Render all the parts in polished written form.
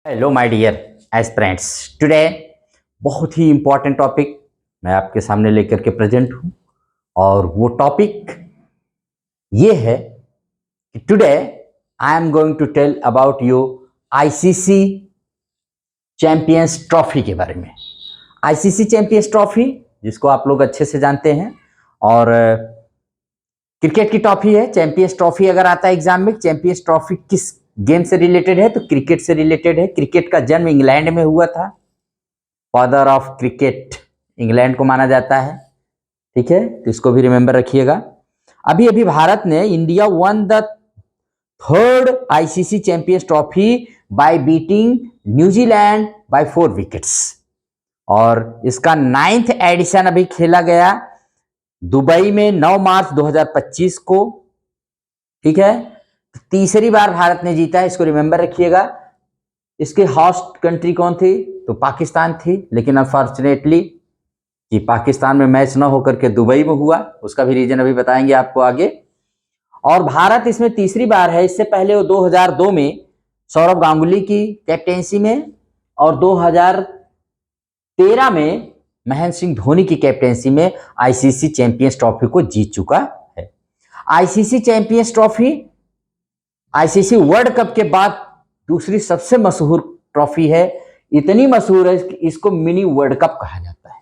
Hello my dear aspirants. Today बहुत ही important topic मैं आपके सामने लेकर के प्रेजेंट हूँ और वो टॉपिक ये है कि today I am going to tell about you ICC champions Trophy के बारे में। आईसीसी चैंपियंस ट्रॉफी जिसको आप लोग अच्छे से जानते हैं और क्रिकेट की ट्रॉफी है। चैंपियंस ट्रॉफी अगर आता है एग्जाम में, चैंपियंस ट्रॉफी किस गेम से रिलेटेड है तो क्रिकेट से रिलेटेड है। क्रिकेट का जन्म इंग्लैंड में हुआ था। फादर ऑफ क्रिकेट इंग्लैंड को माना जाता है। ठीक है, तो इसको भी रिमेंबर रखिएगा। अभी अभी भारत ने India won the third ICC champions trophy by beating New Zealand by 4 wickets और इसका 9th एडिशन अभी खेला गया दुबई में 9 मार्च 2025 को। ठीक है, तीसरी बार भारत ने जीता है, इसको रिमेंबर रखिएगा। इसके होस्ट कंट्री कौन थी तो पाकिस्तान थी, लेकिन अनफॉर्चुनेटली कि पाकिस्तान में मैच न होकर के दुबई में हुआ, उसका भी रीजन अभी बताएंगे आपको आगे। और भारत इसमें तीसरी बार है। इससे पहले वो 2002 में सौरव गांगुली की कैप्टेंसी में और 2013 में महेंद्र सिंह धोनी की कैप्टेंसी में आईसीसी चैंपियंस ट्रॉफी को जीत चुका है। ICC champions trophy ICC world cup के बाद दूसरी सबसे मशहूर ट्रॉफी है। इतनी मशहूर है कि इसको मिनी वर्ल्ड कप कहा जाता है।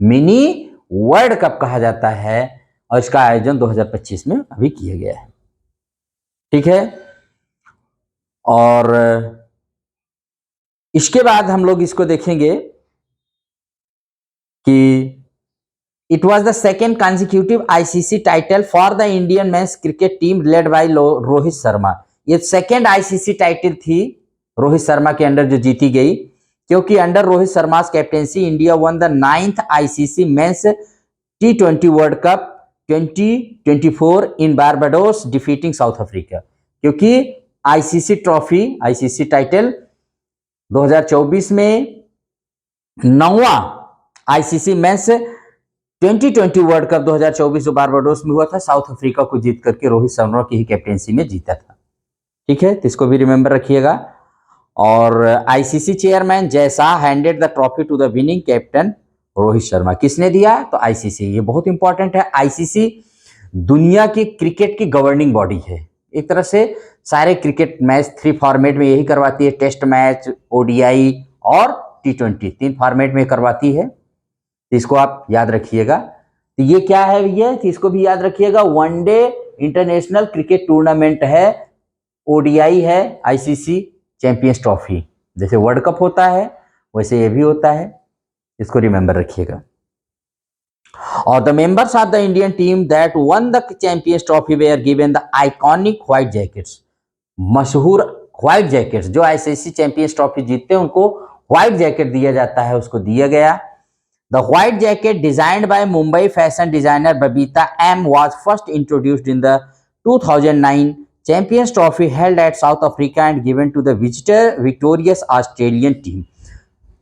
मिनी वर्ल्ड कप कहा जाता है और इसका आयोजन 2025 में अभी किया गया है। ठीक है, और इसके बाद हम लोग इसको देखेंगे कि it was the second consecutive ICC title for the Indian men's cricket team led by Rohit Sharma. ये सेकेंड आईसीसी टाइटल थी रोहित शर्मा के अंडर जो जीती गई, क्योंकि under Rohit Sharma captaincy India won the 9th ICC men's T20 world cup 2024 in Barbados defeating south Africa. क्योंकि ICC trophy ICC title 2024 में 9वां ICC men's 2020 world cup 2024 जो बारबाडोस में हुआ था, साउथ अफ्रीका को जीत करके रोहित शर्मा की ही कैप्टेंसी में जीता था। ठीक है, तो इसको भी रिमेंबर रखिएगा। और आईसीसी चेयरमैन जैसा handed the trophy to the winning captain Rohit Sharma. किसने दिया तो आईसीसी। ये बहुत इंपॉर्टेंट है। आईसीसी दुनिया की क्रिकेट की गवर्निंग बॉडी है। एक तरह से सारे क्रिकेट मैच 3 फॉर्मेट में यही करवाती है। टेस्ट मैच, ओडीआई और T20 3 फॉर्मेट में करवाती है। तो इसको आप याद रखिएगा। तो ये क्या है, ये इसको भी याद रखिएगा। वनडे इंटरनेशनल क्रिकेट टूर्नामेंट है, ओडीआई है आईसीसी चैंपियंस ट्रॉफी। जैसे वर्ल्ड कप होता है वैसे ये भी होता है, इसको रिमेंबर रखिएगा। और the members of the Indian team that won the Champions Trophy were given the iconic white jackets. मशहूर व्हाइट जैकेट्स जो आईसीसी चैंपियंस ट्रॉफी जीतते हैं उनको व्हाइट जैकेट दिया जाता है, उसको दिया गया। The white jacket designed by Mumbai fashion designer Babita M was first introduced in the 2009 Champions Trophy held at South Africa and given to the victorious Australian team.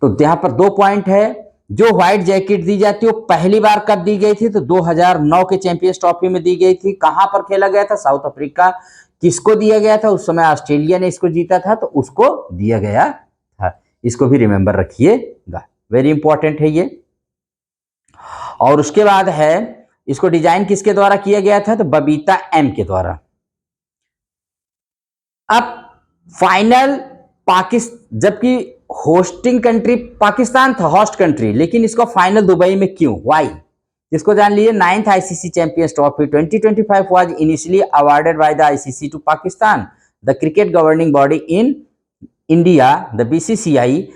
तो यहाँ पर 2 पॉइंट है। जो व्हाइट जैकेट दी जाती है वो पहली बार कब दी गई थी तो 2009 के चैंपियंस ट्रॉफी में दी गई थी। कहां पर खेला गया था, साउथ अफ्रीका। किसको दिया गया था, उस समय ऑस्ट्रेलिया ने इसको जीता था तो उसको दिया गया था। इसको भी रिमेंबर रखिएगा, वेरी इंपॉर्टेंट है ये। और उसके बाद है, इसको डिजाइन किसके द्वारा किया गया था तो बबीता एम के द्वारा। अब फाइनल पाकिस्तान, जबकि होस्टिंग कंट्री पाकिस्तान था, होस्ट कंट्री, लेकिन इसको फाइनल दुबई में क्यों, व्हाई, इसको जान लीजिए। 9th ICC champions Trophy 2025 was initially awarded by the ICC to Pakistan, the cricket governing body in India, the BCCI,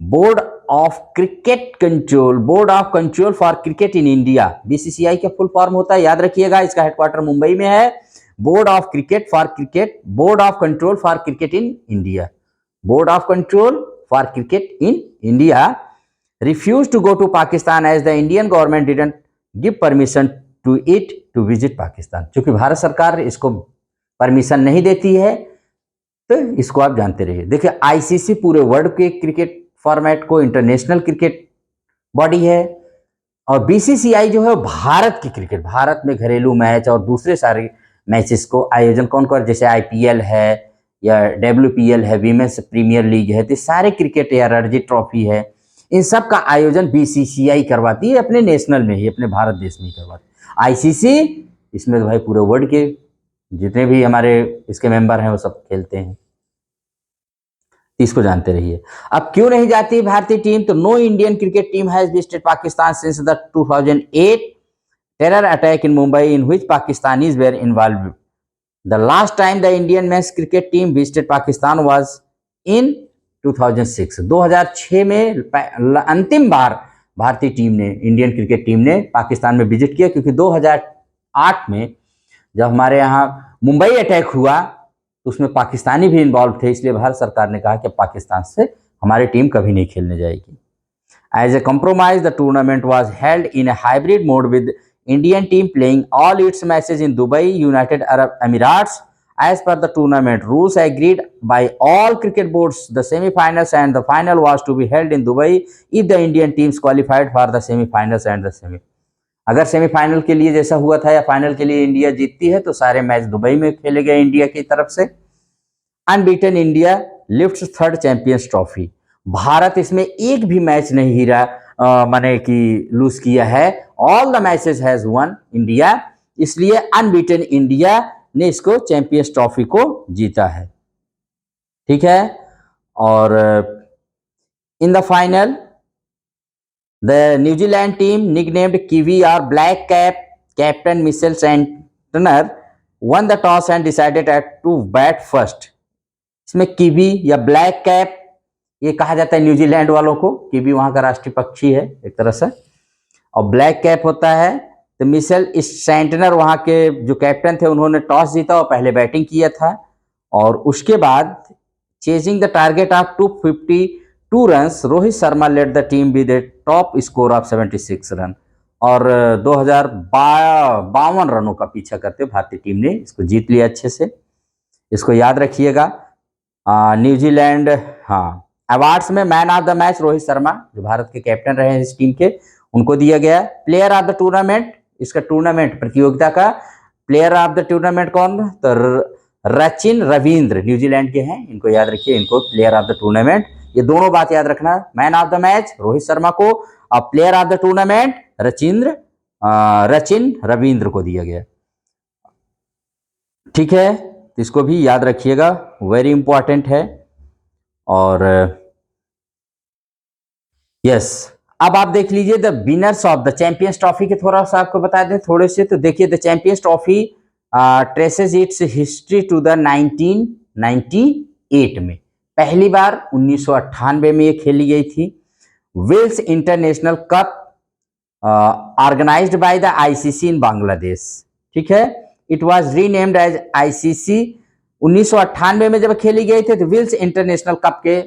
board of cricket control, board of control for cricket in India. BCCI का full form होता है, याद रखिएगा। इसका headquarter Mumbai में है। Board of cricket for cricket, board of control for cricket in India, board of control for cricket in India refuse to go to Pakistan as the Indian government didn't give permission to it to visit Pakistan. क्योंकि भारत सरकार इसको permission नहीं देती है, तो इसको आप जानते रहिए। देखिए, आईसीसी पूरे वर्ल्ड के क्रिकेट फॉर्मेट को इंटरनेशनल क्रिकेट बॉडी है और बीसीसीआई जो है भारत की क्रिकेट, भारत में घरेलू मैच और दूसरे सारे मैचेस को आयोजन कौन कर, जैसे आईपीएल है या WPL है, विमेंस प्रीमियर लीग है, तो सारे क्रिकेट या रणजी ट्रॉफी है, इन सब का आयोजन BCCI करवाती है, अपने नेशनल में ही, अपने भारत देश में ही करवाती है। ICC इसमें तो भाई पूरे वर्ल्ड के जितने भी हमारे इसके मेंबर हैं वो सब खेलते हैं, इसको जानते रहिए। अब क्यों नहीं जाती भारतीय टीम, तो no Indian cricket team has visited Pakistan since the 2008 terror attack in Mumbai in which Pakistanis were involved. The last time the Indian men's cricket team visited Pakistan was in 2006. 2006 में अंतिम बार भारतीय टीम ने, इंडियन क्रिकेट टीम ने पाकिस्तान में visit किया, क्योंकि 2008 में जब हमारे यहाँ मुंबई अटैक हुआ तो उसमें पाकिस्तानी भी इन्वॉल्व थे, इसलिए भारत सरकार ने कहा कि पाकिस्तान से हमारी टीम कभी नहीं खेलने जाएगी। As a compromise, the tournament was held in a hybrid mode with Indian team playing all its matches in Dubai, United Arab Emirates. As per the tournament rules agreed by all cricket boards, the semi-finals and the final was to be held in Dubai if the Indian teams qualified for the semi-finals and the semi. अगर semifinal के लिए जैसा हुआ था या final के लिए India जीतती है तो सारे मैच दुबई में खेले गए इंडिया की तरफ से। Unbeaten India lifts third champions trophy. Bharat इसमें एक भी मैच नहीं हिरा, माने कि लूज किया है। All the matches has one India, इसलिए अनबीटन इंडिया ने इसको चैंपियंस ट्रॉफी को जीता है। ठीक है, और in the final the New Zealand team nicknamed kiwi और black cap captain Michel Santner one the toss and decided to bat first. इसमें कीवी या ब्लैक कैप ये कहा जाता है न्यूजीलैंड वालों को, कीवी वहां का राष्ट्रीय पक्षी है एक तरह से, और ब्लैक कैप होता है। तो मिशेल सेंटनर वहां के जो कैप्टन थे उन्होंने टॉस जीता और पहले बैटिंग किया था, और उसके बाद chasing the target of 252 runs Rohit Sharma led the team with a top score of 76 run, और 2052 रनों का पीछा करते हुए भारतीय टीम ने इसको जीत लिया अच्छे से। इसको याद रखिएगा। न्यूजीलैंड, हाँ, अवार्ड्स में man of the match Rohit Sharma जो भारत के कैप्टन रहे हैं इस टीम के, उनको दिया गया। प्लेयर ऑफ द टूर्नामेंट, इसका टूर्नामेंट प्रतियोगिता का प्लेयर ऑफ द टूर्नामेंट कौन, तो रचिन रविंद्र न्यूजीलैंड के हैं, इनको याद रखिए, इनको प्लेयर ऑफ द टूर्नामेंट, ये दोनों बात याद रखना। Man of the match Rohit Sharma को और player of the tournament Rachin Ravindra को दिया गया। ठीक है, इसको भी याद रखिएगा, वेरी इंपॉर्टेंट है। और यस, अब आप देख लीजिए the winners of the Champions Trophy के थोड़ा सा आपको बता दें थोड़े से। तो देखिए the Champions Trophy traces its history to the 1998 में, पहली बार 1998 में ये खेली गई थी। Wills International Cup organised by the ICC in Bangladesh. ठीक है, it was renamed as ICC। 1998 में जब खेली गई थी तो विल्स इंटरनेशनल कप के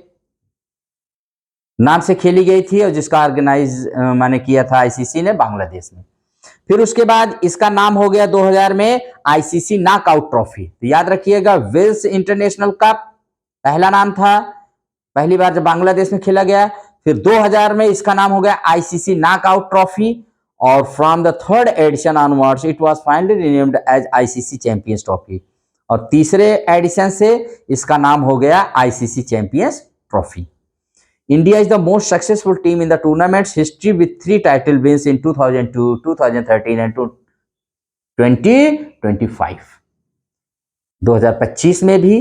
नाम से खेली गई थी, और जिसका ऑर्गेनाइज माने किया था ICC ने बांग्लादेश में। फिर उसके बाद इसका नाम हो गया 2000 में ICC नॉकआउट ट्रॉफी। तो याद रखिएगा, विल्स इंटरनेशनल कप पहला नाम था, पहली बार जब बांग्लादेश में खेला गया। फिर 2000 में इसका नाम हो गया ICC नॉकआउट ट्रॉफी, और from the third edition onwards it was finally renamed as ICC Champions Trophy, और तीसरे एडिशन से इसका नाम हो गया ICC Champions Trophy. India is the most successful team in the tournament's history with 3 title wins in 2002, 2013 and 2025। 2025 में भी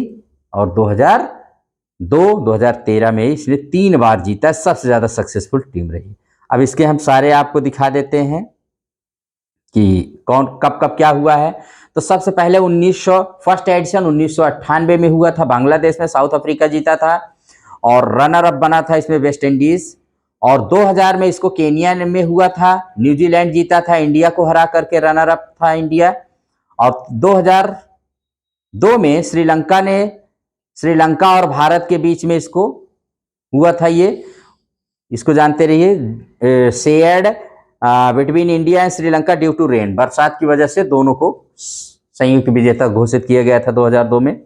और 2002, 2013 में इसने 3 बार जीता, सबसे ज्यादा सक्सेसफुल टीम रही। अब इसके हम सारे आपको दिखा देते हैं कि कौन कब कब क्या हुआ है। तो सबसे पहले फर्स्ट एडिशन 1998 में हुआ था, बांग्लादेश में, साउथ अफ्रीका जीता था, और रनर अप बना था इसमें वेस्ट इंडीज। और 2000 में इसको केनिया में हुआ था, न्यूजीलैंड जीता था, इंडिया को हरा करके रनर अप था इंडिया। और 2002 में श्रीलंका और भारत के बीच में इसको हुआ था, ये इसको जानते रहिए, shared between India and Sri Lanka due to rain, बरसात की वजह से दोनों को संयुक्त विजेता घोषित किया गया था 2002 में।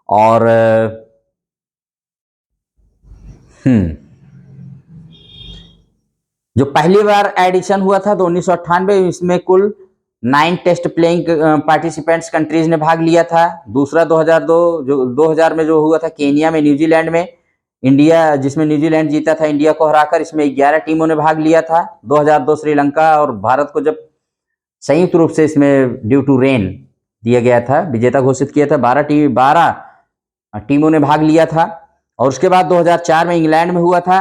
और जो पहली बार एडिशन हुआ था तो 1998, इसमें कुल 9 टेस्ट प्लेइंग पार्टिसिपेंट्स कंट्रीज ने भाग लिया था। दूसरा 2002 जो 2000 में जो हुआ था केनिया में, न्यूजीलैंड में, इंडिया जिसमें न्यूजीलैंड जीता था इंडिया को हराकर, इसमें 11 टीमों ने भाग लिया था। 2002 श्रीलंका और भारत को जब संयुक्त रूप से इसमें ड्यू टू रेन दिया गया था, विजेता घोषित किया था। 12 टीमों ने भाग लिया था। और उसके बाद 2004 में इंग्लैंड में हुआ था।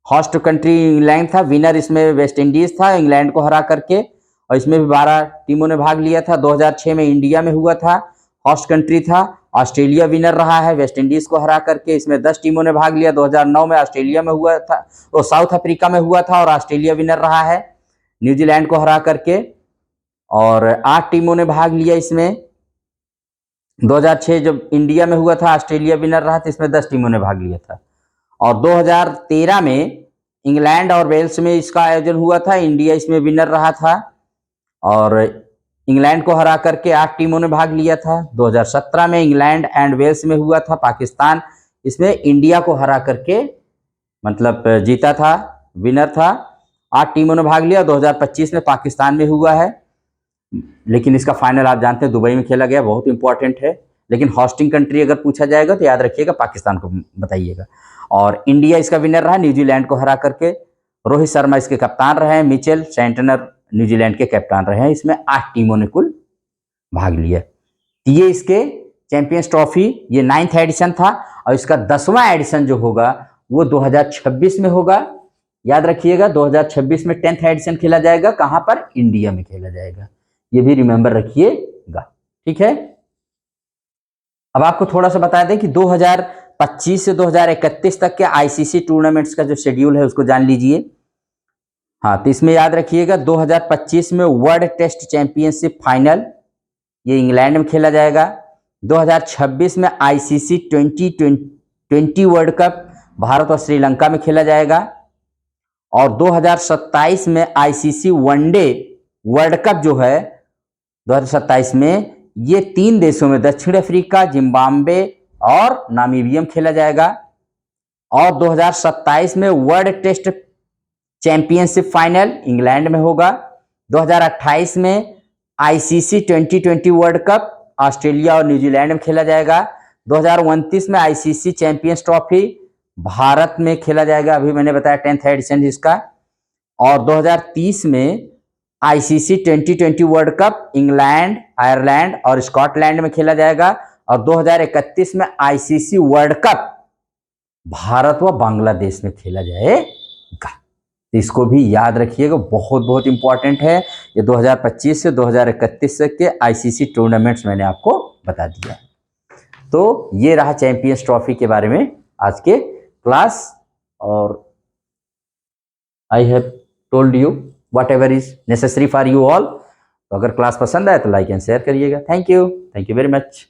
होस्ट कंट्री इंग्लैंड था, विनर इसमें वेस्ट इंडीज था इंग्लैंड को हरा करके, और इसमें भी 12 टीमों ने भाग लिया था। 2006 में इंडिया में हुआ था, होस्ट कंट्री था, ऑस्ट्रेलिया विनर रहा है वेस्ट इंडीज को हरा करके, इसमें 10 टीमों ने भाग लिया। 2009 में ऑस्ट्रेलिया में हुआ था, वो साउथ अफ्रीका में हुआ था और ऑस्ट्रेलिया विनर रहा है न्यूजीलैंड को हरा करके, और 8 टीमों ने भाग लिया इसमें। 2006 जब इंडिया में हुआ था ऑस्ट्रेलिया विनर रहा था, इसमें 10 टीमों ने भाग लिया था। और 2013 में इंग्लैंड और वेल्स में इसका आयोजन हुआ था, इंडिया इसमें विनर रहा था और इंग्लैंड को हरा करके 8 टीमों ने भाग लिया था। 2017 में इंग्लैंड एंड वेल्स में हुआ था, पाकिस्तान इसमें इंडिया को हरा करके मतलब जीता था, विनर था, 8 टीमों ने भाग लिया। 2025 में पाकिस्तान में हुआ है, लेकिन इसका फाइनल आप जानते हैं दुबई में खेला गया, बहुत इंपॉर्टेंट है। लेकिन होस्टिंग कंट्री अगर पूछा जाएगा तो याद रखिएगा पाकिस्तान को बताइएगा। और इंडिया इसका विनर रहा न्यूजीलैंड को हरा करके। रोहित शर्मा इसके कप्तान रहे हैं, मिचेल सेंटनर न्यूजीलैंड के कप्तान रहे हैं। इसमें 8 टीमों ने कुल भाग लिया। ये इसके चैंपियंस ट्रॉफी ये 9th एडिशन था, और इसका 10वां एडिशन जो होगा वो 2026 में होगा। याद रखिएगा 2026 में 10th एडिशन खेला जाएगा। कहां पर? इंडिया में खेला जाएगा, ये भी रिमेंबर रखिएगा, ठीक है। अब आपको थोड़ा सा बता दें कि 2025 से 2031 तक के आईसीसी टूर्नामेंट्स का जो शेड्यूल है उसको जान लीजिए। हाँ, तो इसमें याद रखिएगा 2025 में वर्ल्ड टेस्ट चैंपियनशिप फाइनल ये इंग्लैंड में खेला जाएगा। 2026 में आईसीसी 2020 वर्ल्ड कप भारत और श्रीलंका में खेला जाएगा। और 2027 में आईसीसी वनडे वर्ल्ड कप जो है 2027 में ये 3 देशों में दक्षिण अफ्रीका, जिम्बाब्वे और नामीबिया में खेला जाएगा। और 2027 में world test championship final England में होगा। 2028 में आईसीसी 2020 वर्ल्ड कप ऑस्ट्रेलिया और न्यूजीलैंड में खेला जाएगा। 2029 में आईसीसी चैंपियंस ट्रॉफी भारत में खेला जाएगा, अभी मैंने बताया 10th एडिशन इसका। और 2030 में ICC 2020 world cup England, Ireland और स्कॉटलैंड में खेला जाएगा। और 2031 में आईसीसी वर्ल्ड कप भारत व बांग्लादेश में खेला जाएगा। तो इसको भी याद रखिएगा, बहुत बहुत इंपॉर्टेंट है। ये 2025 से 2031 तक के आईसीसी टूर्नामेंट्स मैंने आपको बता दिया। तो ये रहा चैंपियंस ट्रॉफी के बारे में आज के क्लास। और I have told you what ever is necessary for you all. तो अगर क्लास पसंद आए तो लाइक एंड शेयर करिएगा। Thank you very much.